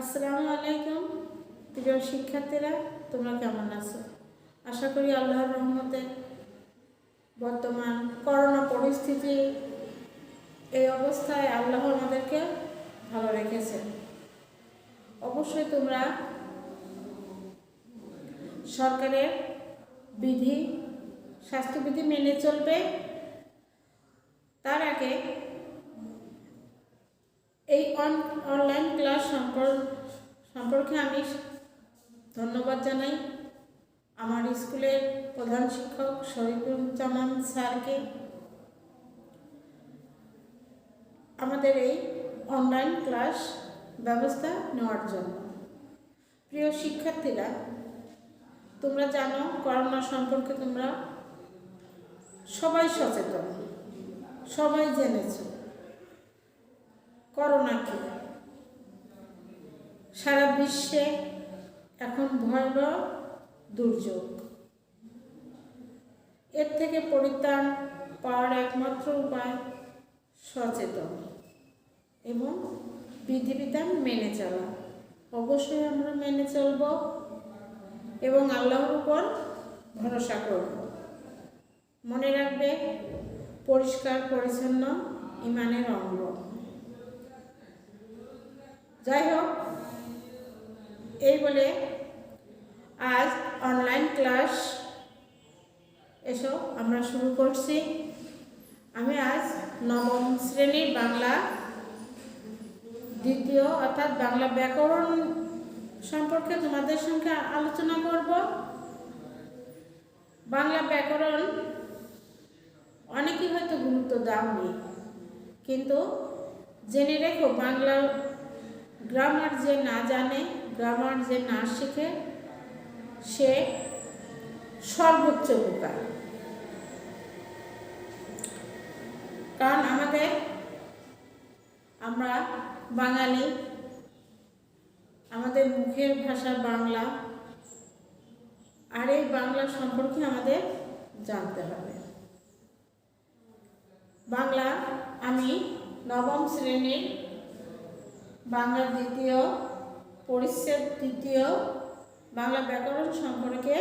আসসালামু আলাইকুম প্রিয় শিক্ষার্থীরা, তোমরা কেমন আছো? আশা করি আল্লাহর রহমতে বর্তমান করোনা পরিস্থিতি এই অবস্থায় আল্লাহ আমাদেরকে ভালো রেখেছেন। অবশ্যই তোমরা সরকারের বিধি স্বাস্থ্যবিধি মেনে চলবে। তার আগে এই অনলাইন ক্লাস সম্পর্কে আমি ধন্যবাদ জানাই আমার স্কুলের প্রধান শিক্ষক শরীফুজ্জামান স্যারকে আমাদের এই অনলাইন ক্লাস ব্যবস্থা নেওয়ার জন্য। প্রিয় শিক্ষার্থীরা, তোমরা জানো করোনা সম্পর্কে তোমরা সবাই সচেতন, সবাই জেনেছো করোনা কি। সারা বিশ্বে এখন ভয়াবহ দুর্যোগ। এর থেকে পরিত্রাণ পাওয়ার একমাত্র উপায় সচেতন এবং বিধিবিধান মেনে চলা। অবশ্যই আমরা মেনে চলব এবং আল্লাহর উপর ভরসা করব। মনে রাখবে, পরিষ্কার পরিচ্ছন্ন ইমানের অঙ্গ। যাই হোক, এই বলে আজ অনলাইন ক্লাস আমরা শুরু করছি। আমি আজ নবম শ্রেণীর বাংলা দ্বিতীয় অর্থাৎ বাংলা ব্যাকরণ সম্পর্কে তোমাদের সঙ্গে আলোচনা করব। বাংলা ব্যাকরণ অনেকেই হয়তো গুরুত্ব দাওনি, কিন্তু জেনে রেখো, বাংলা গ্রামার যে না জানে, গ্রামার যে না শিখে, সে সর্বোচ্চ বোকা। কারণ আমরা বাঙালি, আমাদের মুখের ভাষা বাংলা, আর এই বাংলা সম্পর্কে আমাদের জানতে হবে। বাংলা আমি নবম শ্রেণীর বাংলা দ্বিতীয় পরিচ্ছেদ দ্বিতীয় বাংলা ব্যাকরণ সম্পর্কে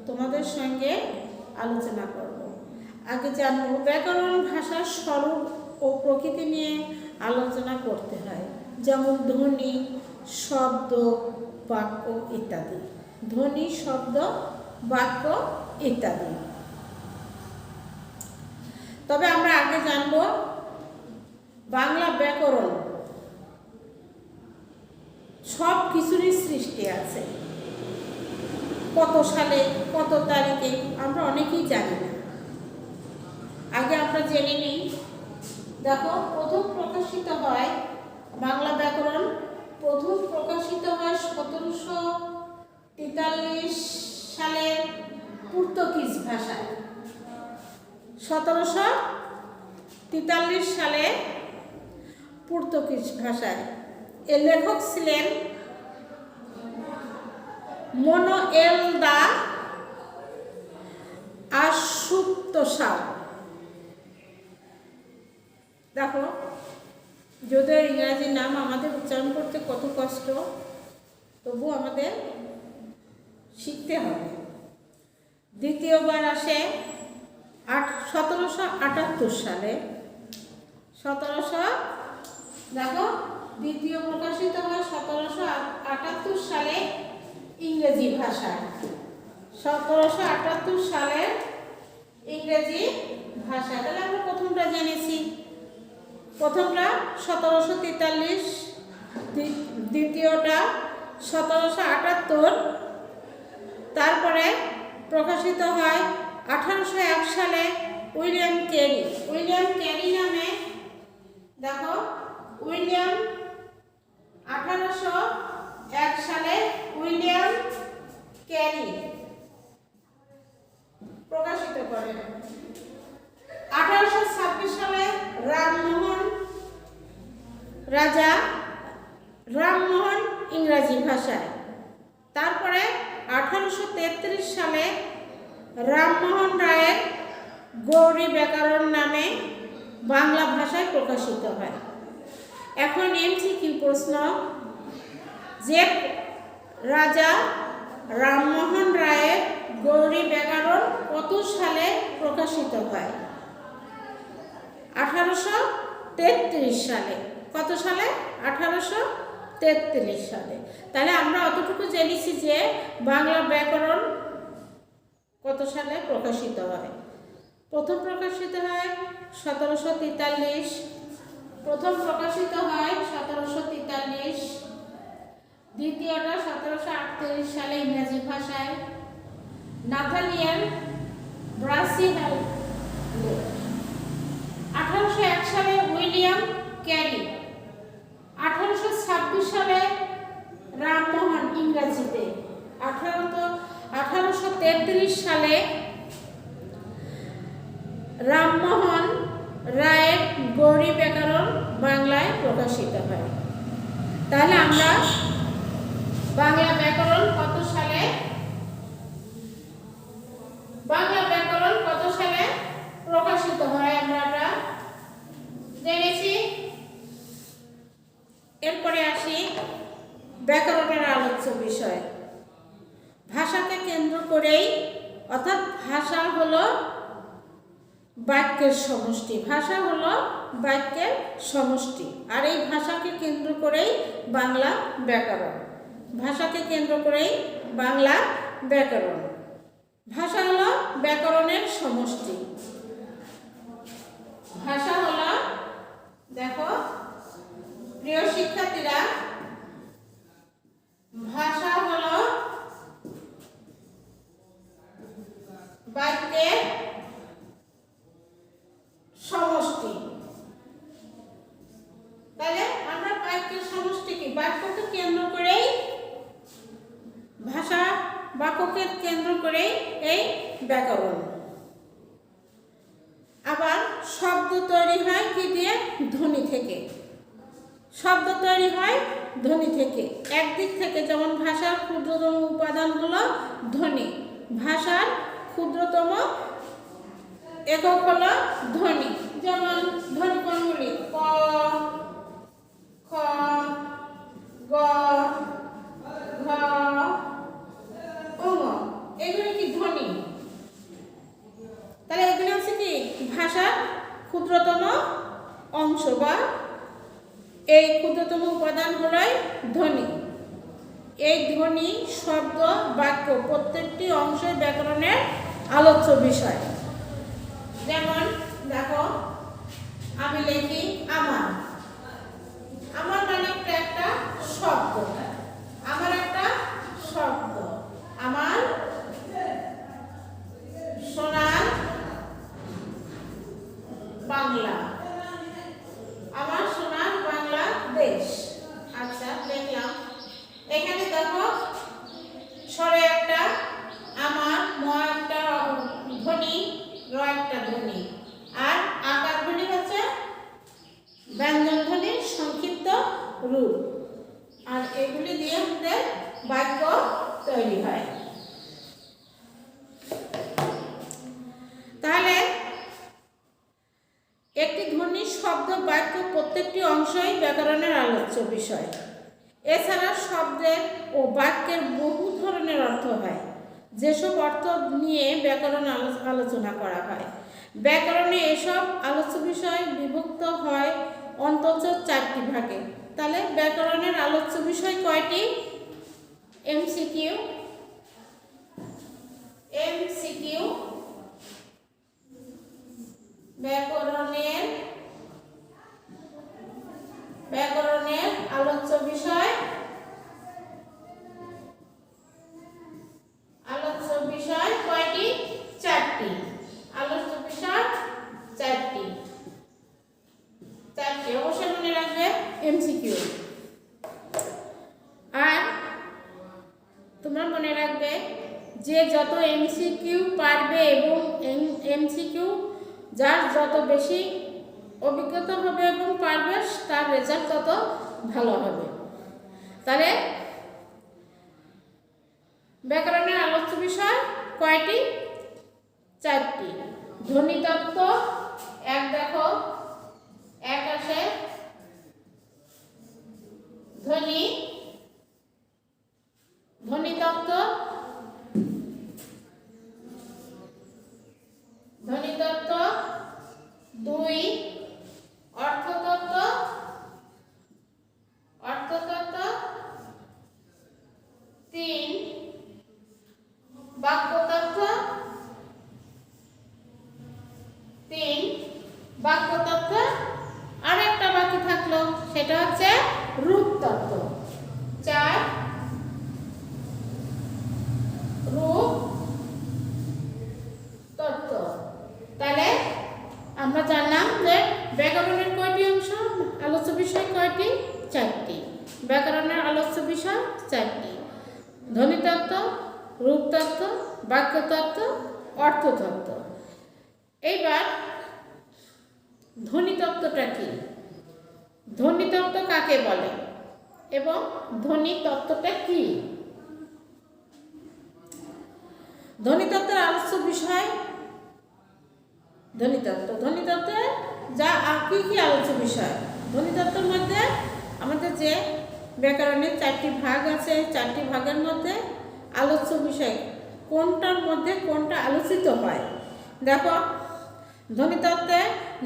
তোমাদের সঙ্গে আলোচনা করব। আগে জানব ব্যাকরণ ভাষার স্বরূপ ও প্রকৃতি নিয়ে আলোচনা করতে হয়, যেমন ধ্বনি, শব্দ, বাক্য ইত্যাদি। ধ্বনি, শব্দ, বাক্য ইত্যাদি। তবে আমরা আগে জানব বাংলা ব্যাকরণ সব কিছুরই সৃষ্টি আছে। কত সালে, কত তারিখে আমরা অনেকেই জানি না। আগে আমরা জেনে নিই। দেখো, প্রথম প্রকাশিত হয় বাংলা ব্যাকরণ, প্রথম প্রকাশিত হয় 1743 সালের পর্তুগিজ ভাষায়। 1743 সালে পর্তুগিজ ভাষায়। এর লেখক ছিলেন মনোয়েল দা আসুতোসাও। দেখো, যদিও ইংরাজি নাম আমাদের উচ্চারণ করতে কত কষ্ট, তবু আমাদের শিখতে হবে। দ্বিতীয়বার আসে 1778 সালে। দেখো, দ্বিতীয় প্রকাশিত হয় 1778 সালে ইংরেজি ভাষায়। 1778 সালের ইংরেজি ভাষা। তাহলে আমরা প্রথমটা জেনেছি। প্রথমটা 1743, দ্বিতীয়টা 1778। তারপরে প্রকাশিত হয় 1801 সালে উইলিয়াম ক্যারি নামে। দেখো, উইলিয়াম 1801 সালে উইলিয়াম ক্যারি প্রকাশিত করেন। 1826 সালে রাজা রামমোহন ইংরাজি ভাষায়। তারপরে 1833 সালে রামমোহন রায়ের গৌরী ব্যাকরণ নামে বাংলা ভাষায় প্রকাশিত হয়। এখন এমসিকিউ প্রশ্ন, যে রাজা রামমোহন রায়ের গৌরী ব্যাকরণ কত সালে প্রকাশিত হয়? 1833 সালে। কত সালে? 1833 সালে। তাহলে আমরা অতটুকু জেনেছি যে বাংলা ব্যাকরণ কত সালে প্রকাশিত হয়। প্রথম প্রকাশিত হয় 1743। প্রথম প্রকাশিত হয় 1743। দ্বিতীয়টা 1738 সালে ইংরেজি ভাষায়। নাথানিয়েল ব্রাসিহাল। 1801 সালে উইলিয়াম ক্যারি। 1826 সালে রামমোহন ইংরেজিতে। 1833 সালে রামমোহন রায়ের গৌরী ব্যাকরণ বাংলায় প্রকাশিত হয়। তাহলে আমরা বাংলা ব্যাকরণ কত সালে প্রকাশিত হয় আমরা জেনেছি। এরপরে আসি ব্যাকরণের আলোচ্য বিষয়। ভাষাকে কেন্দ্র করেই, অর্থাৎ ভাষা হলো বাক্যের সমষ্টি। ভাষা হলো বাক্যের সমষ্টি, আর এই ভাষাকে কেন্দ্র করেই বাংলা ব্যাকরণ। ভাষাকে কেন্দ্র করেই বাংলা ব্যাকরণ। ভাষা হলো ব্যাকরণের সমষ্টি। ভাষা হলো, দেখো প্রিয় শিক্ষার্থীরা, ভাষা হলো বাক্যের সমষ্টি। তাহলে আমরা বাক্যের সমষ্টি কি? বাক্যকে কেন্দ্র করেই, ভাষা বাক্যকে কেন্দ্র করেই এই ব্যাকরণ। আবার শব্দ তৈরি হয় কি দিয়ে? ধ্বনি থেকে। শব্দ তৈরি হয় ধ্বনি থেকে। একদিক থেকে যেমন ভাষার ক্ষুদ্রতম উপাদান হলো ধ্বনি। ভাষার ক্ষুদ্রতম একক হলো ধ্বনি। যেমন ধ্বনি কোনগুলি? ক, খ, গ, ঘ, ঙ। এগুলি কি ধ্বনি? তাহলে এগুলি হচ্ছে কি ভাষার ক্ষুদ্রতম অংশ, বা এই ক্ষুদ্রতম উপাদান হলোই ধ্বনি। এই ধ্বনি, শব্দ, বাক্য প্রত্যেকটি অংশের ব্যাকরণের আলোচ্য বিষয়। যেমন দেখো, আমি লিখি আমার। আমার মানে একটা শব্দ। আমার একটা শব্দ। আমার সোনার বাংলা। আমার সোনার বাংলাদেশ। আচ্ছা, লিখলাম। এখানে দেখো স্বরে একটা আমার, ম একটা ধ্বনি, র একটা ধ্বনি, আর আকার ধ্বনি হচ্ছে ব্যঞ্জন ধ্বনির সংক্ষিপ্ত রূপ। আর এগুলি দিয়ে আমাদের বাক্য তৈরি হয়। তাহলে একটি ধ্বনি, শব্দ, বাক্য প্রত্যেকটি অংশই ব্যাকরণের আলোচ্য বিষয়। এছাড়া শব্দের ও বাক্যের বহু ধরনের অর্থ হয়, যেসব অর্থ নিয়ে ব্যাকরণ আলোচনা করা হয়। ব্যাকরণে এসব আলোচ্য বিষয় বিভক্ত হয় অন্তত 4টি ভাগে। তাহলে ব্যাকরণের আলোচ্য বিষয় কয়টি? এমসিকিউ, ব্যাকরণের আলোচ্য বিষয় কয়টি? 4টি। আলোচ্য বিষয় 4টি। অবশ্যই মনে রাখবে এমসিকিউ। আর তোমরা মনে রাখবে যে যত এমসিকিউ পারবে এবং এমসিকিউ যার যত বেশি অভিজ্ঞতা হবে এবং পারবে, তার রেজাল্ট তত ভালো হবে। তাহলে ব্যাকরণের আলোচ্য বিষয় কয়টি? 4টি। ধ্বনিতত্ত্ব এক, দেখো এক আসে ধ্বনি ধ্বনিতত্ত্ব, ধ্বনিতত্ত্ব 2, অর্থতত্ত্ব, অর্থতত্ত্ব 3, বাক্যতত্ত্ব 3, বাক্যতত্ত্ব। আর একটা বাকি থাকলো, সেটা হচ্ছে রূপতত্ত্ব। 4, রূপ তত্ত্ব। তাহলে আমরা জানলাম যে ব্যাকরণের কয়টি অংশ, আলোচ্য বিষয় কয়টি? 4টি। ব্যাকরণের আলোচ্য বিষয় 4টি: ধ্বনিতত্ত্ব, রূপতত্ত্ব, বাক্যতত্ত্ব, অর্থতত্ত্ব। এইবার ধ্বনিতত্ত্বটা কি, ধ্বনিতত্ত্ব কাকে বলে এবং ধ্বনিতত্ত্বটা কি? ধ্বনিতত্ত্বের আলোচ্য বিষয় ধ্বনিতত্ত্ব। ধ্বনিতত্ত্বে যা কি কি আলোচ্য বিষয়? ধ্বনিতত্ত্বের মধ্যে আমাদের যে ব্যাকরণের 4টি ভাগ আছে, 4টি ভাগের মধ্যে আলোচ্য বিষয় কোনটার মধ্যে কোনটা আলোচিত হয়। দেখো, ধ্বনিতত্ত্বে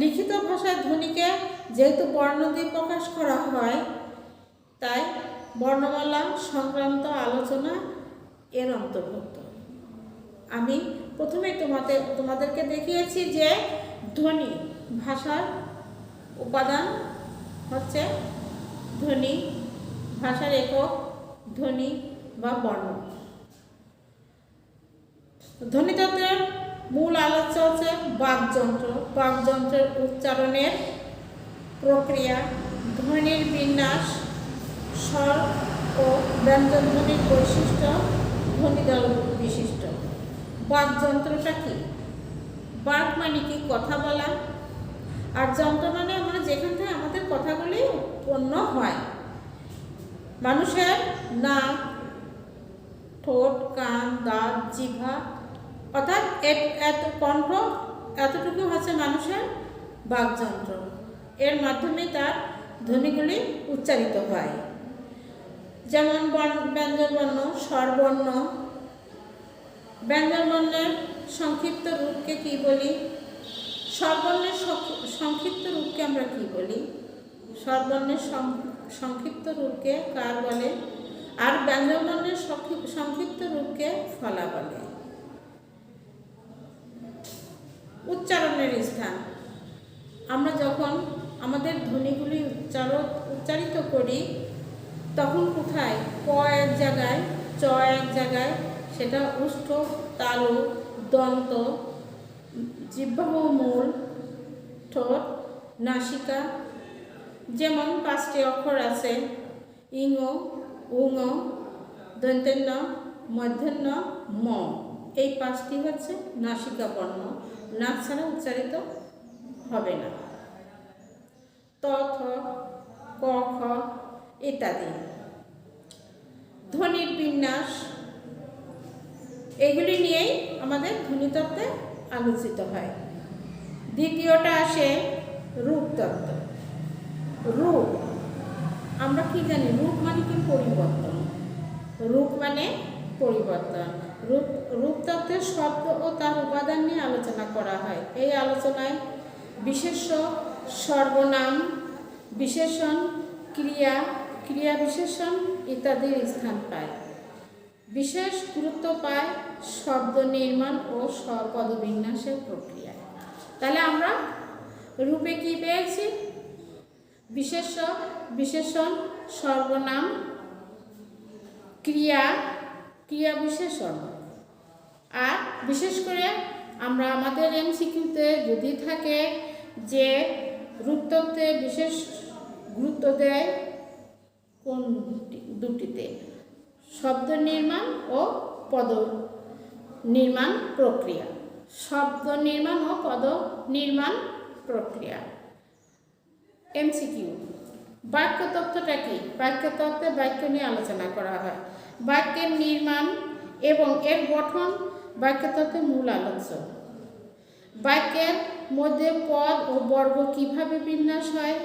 লিখিত ভাষায় ধ্বনিকে যেহেতু বর্ণ দিয়ে প্রকাশ করা হয়, তাই বর্ণমালা সংক্রান্ত আলোচনা এর অন্তর্ভুক্ত। আমি প্রথমে তোমাদেরকে দেখিয়েছি যে ধ্বনি ভাষার উপাদান হচ্ছে ধ্বনি, ভাষার একক ধ্বনি বা বর্ণ। ধ্বনিতত্ত্বের মূল আলোচ্য হচ্ছে বাকযন্ত্র, বাকযন্ত্রের উচ্চারণের প্রক্রিয়া, ধ্বনির বিন্যাস, স্বর ও ব্যঞ্জনধ্বনির বৈশিষ্ট্য, ধ্বনিদল বিশিষ্ট। বাকযন্ত্রটা কি? বাক মানে কি? কথা বলা। আর যন্ত্র মানে আমরা যেখান থেকে আমাদের কথাগুলি উৎপন্ন হয়। মানুষের নাক, ঠোঁট, কান, দাঁত, জিহ্বা, অর্থাৎ এত কণ্ঠ, এতটুকু হচ্ছে মানুষের বাকযন্ত্র। এর মাধ্যমে তার ধ্বনিগুলি উচ্চারিত হয়। যেমন ব্যঞ্জনবর্ণ, স্বরবর্ণ। ব্যঞ্জনবর্ণের সংক্ষিপ্ত রূপকে কি বলি? স্বরবর্ণের সংক্ষিপ্ত রূপকে আমরা কি বলি? স্বরবর্ণের সংক্ষিপ্ত রূপকে কার বলে? আর ব্যঞ্জনবর্ণের সংক্ষিপ্ত রূপকে ফলা বলে। উচ্চারণের স্থান। আমরা যখন আমাদের ধ্বনিগুলি উচ্চারিত করি তখন কোথায়? ক এক জায়গায়, চ এক জায়গায়, সেটা ওষ্ঠ, তালু, দন্ত, জিহ্বা ও মূল, ঠোঁট, নাসিকা। যেমন 5টি অক্ষর আছে: ইং, উং, দন্তেন্য, মূর্ধন্য, ম। এই 5টি হচ্ছে নাসিকা বর্ণ, নাক ছাড়া উচ্চারিত হবে না। ত, থ, ক, খ ইত্যাদি। ধ্বনির বিন্যাস, এগুলি নিয়েই আমাদের ধ্বনিতত্ত্বে আলোচিত হয়। দ্বিতীয়টা আসে রূপতত্ত্ব। রূপ, আমরা কি জানি? রূপ মানে কি? পরিবর্তন। রূপ মানে পরিবর্তন। রূপতত্ত্বের শব্দ ও তার উপাদান নিয়ে আলোচনা করা হয়। এই আলোচনায় বিশেষ্য, সর্বনাম, বিশেষণ, ক্রিয়া, ক্রিয়া বিশেষণ ইত্যাদির স্থান পায়। বিশেষ গুরুত্ব পায় শব্দ নির্মাণ ও পদবিন্যাসের প্রক্রিয়ায়। তাহলে আমরা রূপে কি পেয়েছি? বিশেষ্য, বিশেষণ, সর্বনাম, ক্রিয়া, ক্রিয়া বিশেষণ। আর বিশেষ করে আমরা আমাদের এমসিকিউতে যদি থাকে যে রূপতত্ত্বে বিশেষ গুরুত্ব দেয় কোন দুটিতে? শব্দ নির্মাণ ও পদ নির্মাণ প্রক্রিয়া। শব্দ নির্মাণ ও পদ নির্মাণ প্রক্রিয়া। এমসিকিউ। বাক্যতত্ত্বটা কি? বাক্যতত্ত্বে বাক্য নিয়ে আলোচনা করা হয়। বাক্যের নির্মাণ এবং এর গঠন বাক্যতত্ত্বের মূল আলোচ্য। বাক্যের মধ্যে পদ ও বর্গ কিভাবে বিন্যাস হয়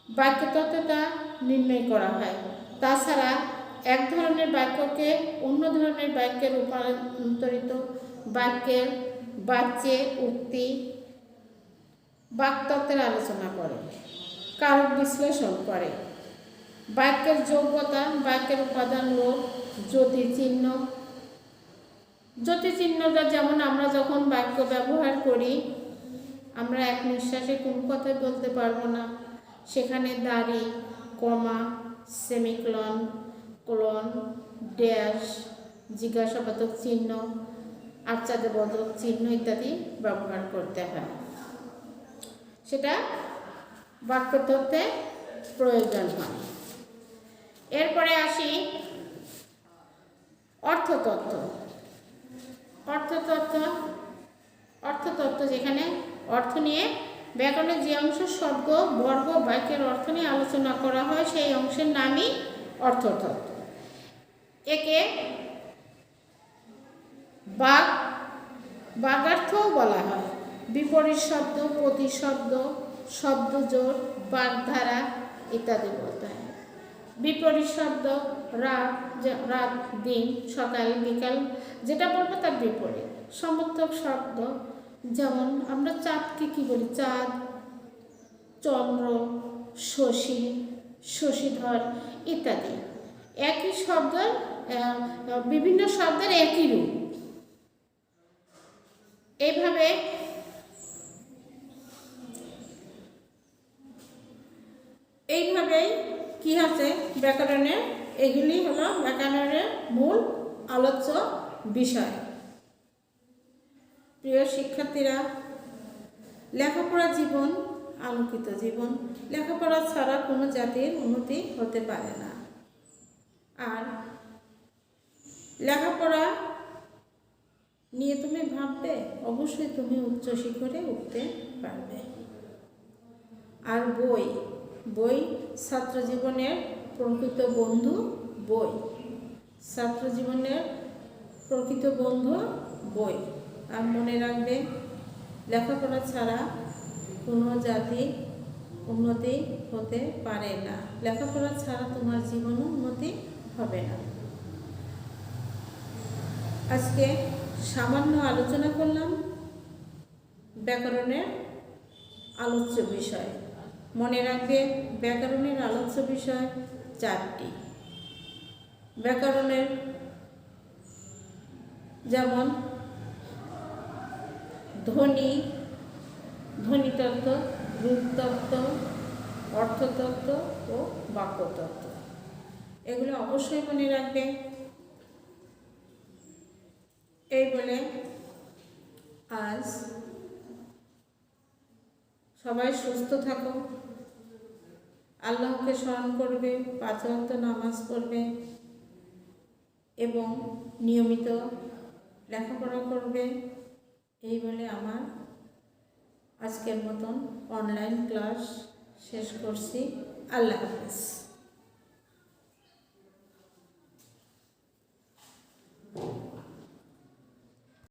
বাক্যতত্ত্বে তা নির্ণয় করা হয়। তাছাড়া এক ধরনের বাক্যকে অন্য ধরনের বাক্যে রূপান্তরিত, বাক্যের বাচ্যে উক্তি, বাক্তত্ত্বের আলোচনা করে, কারক বিশ্লেষণ করে, বাক্যের যোগ্যতা, বাক্যের উপাদান, লোক, জ্যোতিচিহ্ন। জ্যোতিচিহ্নটা যেমন আমরা যখন বাক্য ব্যবহার করি, আমরা এক নিঃশ্বাসে কোনো কথাই বলতে পারবো না, সেখানে দাড়ি, কমা, সেমিকলন, কোলন, ড্যাশ, জিজ্ঞাসাবাচক চিহ্ন, আশ্চর্যবোধক চিহ্ন ইত্যাদি ব্যবহার করতে হয়। সেটা বাক্যতত্ত্বে প্রয়োজন হয়। এরপরে আসি অর্থতত্ত্ব। অর্থতত্ত্ব যেখানে অর্থ নিয়ে ব্যাকরণের যে অংশ শব্দ, বর্গ, বাক্যের অর্থ নিয়ে আলোচনা করা হয়, সেই অংশের নামই অর্থতত্ত্ব। একে বাগার্থও বলা হয়। বিপরীত শব্দ, প্রতিশব্দ, শব্দজোড়, বাগধারা ইত্যাদি বলতে হয়। বিপরীত শব্দ রাত, দিন, সকাল, বিকাল, যেটা বলবো তার বিপরীত। সমর্থক শব্দ যেমন আমরা চাঁদকে কি বলি? চাঁদ, চন্দ্র, শশী, শশীধর ইত্যাদি। একই শব্দ, বিভিন্ন শব্দের একই রূপ। এইভাবেই কি আছে ব্যাকরণের, এগুলি হলো ব্যাকরণের মূল আলোচ্য বিষয়। প্রিয় শিক্ষার্থীরা, লেখাপড়া জীবন, আলোকিত জীবন। লেখাপড়া ছাড়া কোনো জাতির উন্নতি হতে পারে না। আর লেখাপড়া নিয়ে তুমি ভাববে, অবশ্যই তুমি উচ্চ শিখরে উঠতে পারবে। আর বই ছাত্র জীবনের প্রকৃত বন্ধু। বই ছাত্র জীবনের প্রকৃত বন্ধু বই। আর মনে রাখবে, লেখাপড়া ছাড়া কোনো জাতি উন্নতি হতে পারে না। লেখাপড়া ছাড়া তোমার জীবনও উন্নতি হবে না। আজকে সামান্য আলোচনা করলাম ব্যাকরণের আলোচ্য বিষয়। মনে রাখবে, ব্যাকরণের আলোচ্য বিষয় 4টি। ব্যাকরণের যেমন ধ্বনিতত্ত্ব, রূপতত্ত্ব, অর্থতত্ত্ব ও বাক্যতত্ত্ব। এগুলো অবশ্যই মনে রাখবে। এই বলে আজ সবাই সুস্থ থাকো, আল্লাহকে স্মরণ করবে, 5 ওয়াক্ত নামাজ পড়বে এবং নিয়মিত লেখাপড়া করবে। এই বলে আমার আজকের মতন অনলাইন ক্লাস শেষ করছি। আল্লাহ হাফেজ।